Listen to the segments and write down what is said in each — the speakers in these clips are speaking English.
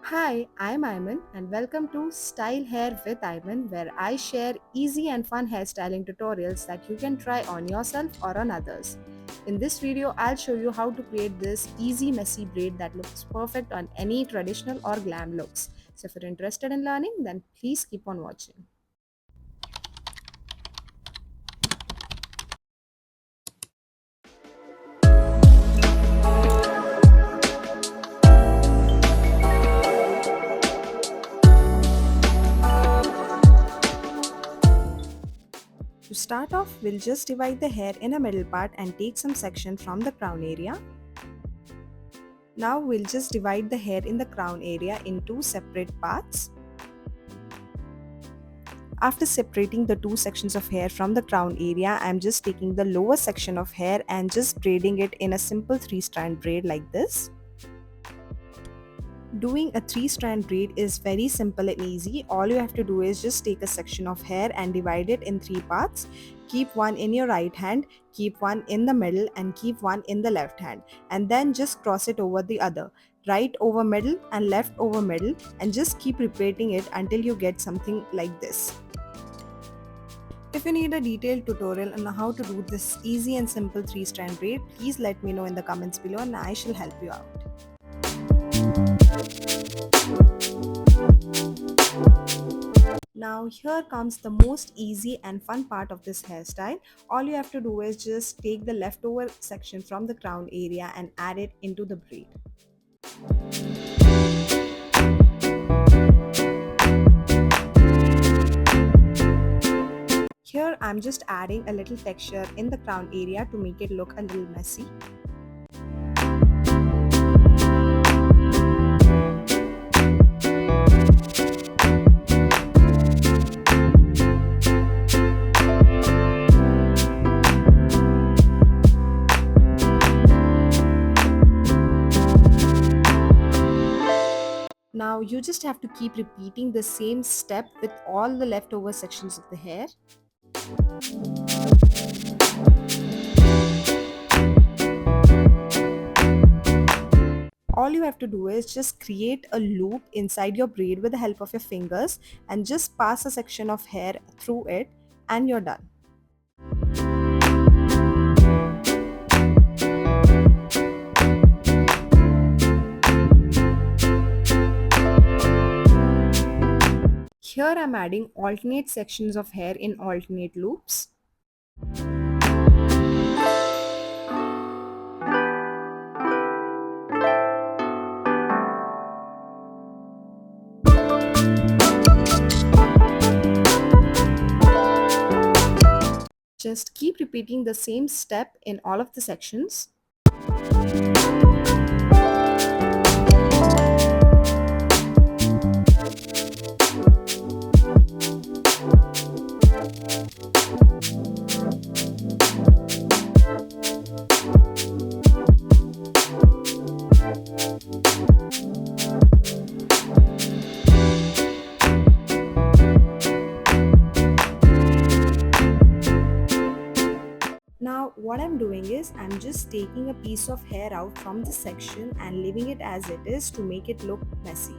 Hi, I'm Aiman and welcome to Style Hair with Aiman, where I share easy and fun hairstyling tutorials that you can try on yourself or on others. In this video, I'll show you how to create this easy messy braid that looks perfect on any traditional or glam looks. So if you're interested in learning, then please keep on watching. To start off, we'll just divide the hair in a middle part and take some section from the crown area. Now we'll just divide the hair in the crown area in two separate parts. After separating the two sections of hair from the crown area, I'm just taking the lower section of hair and just braiding it in a simple 3-strand braid like this. Doing a 3-strand braid is very simple and easy. All you have to do is just take a section of hair and divide it in 3 parts. Keep one in your right hand, keep one in the middle and keep one in the left hand, and then just cross it over the other. Right over middle and left over middle, and just keep repeating it until you get something like this. If you need a detailed tutorial on how to do this easy and simple 3-strand braid, please let me know in the comments below and I shall help you out. Now here comes the most easy and fun part of this hairstyle. All you have to do is just take the leftover section from the crown area and add it into the braid. Here I'm just adding a little texture in the crown area to make it look a little messy. Now you just have to keep repeating the same step with all the leftover sections of the hair. All you have to do is just create a loop inside your braid with the help of your fingers and just pass a section of hair through it and you're done. Here I'm adding alternate sections of hair in alternate loops. Just keep repeating the same step in all of the sections. Now what I'm doing is I'm just taking a piece of hair out from the section and leaving it as it is to make it look messy.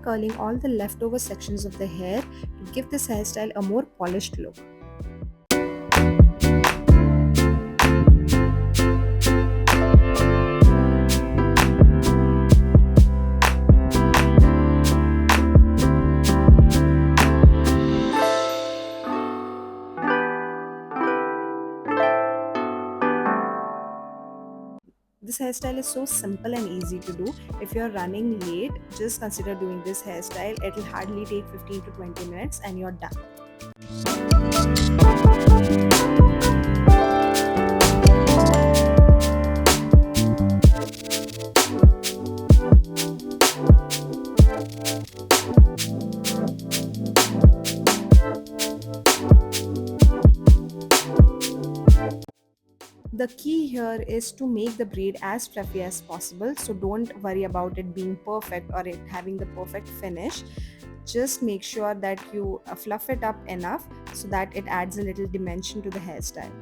curling all the leftover sections of the hair to give this hairstyle a more polished look. This hairstyle is so simple and easy to do. If you're running late, just consider doing this hairstyle. It'll hardly take 15 to 20 minutes and you're done. The key here is to make the braid as fluffy as possible, so don't worry about it being perfect or it having the perfect finish. Just make sure that you fluff it up enough so that it adds a little dimension to the hairstyle.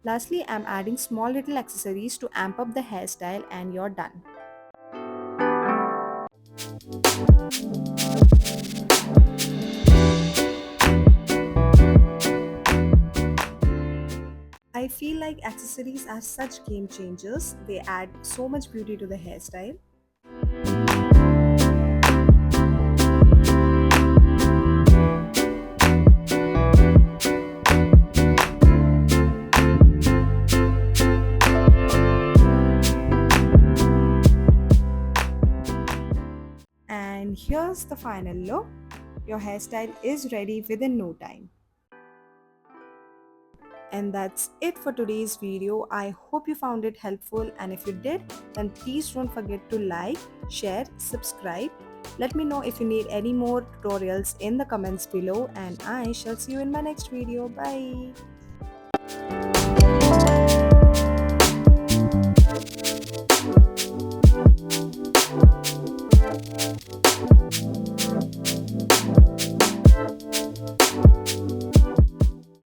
Lastly, I'm adding small little accessories to amp up the hairstyle and you're done. I feel like accessories are such game changers. They add so much beauty to the hairstyle. And here's the final look. Your hairstyle is ready within no time. And that's it for today's video. I hope you found it helpful, and if you did, then please don't forget to like, share, subscribe. Let me know if you need any more tutorials in the comments below, and I shall see you in my next video. Bye.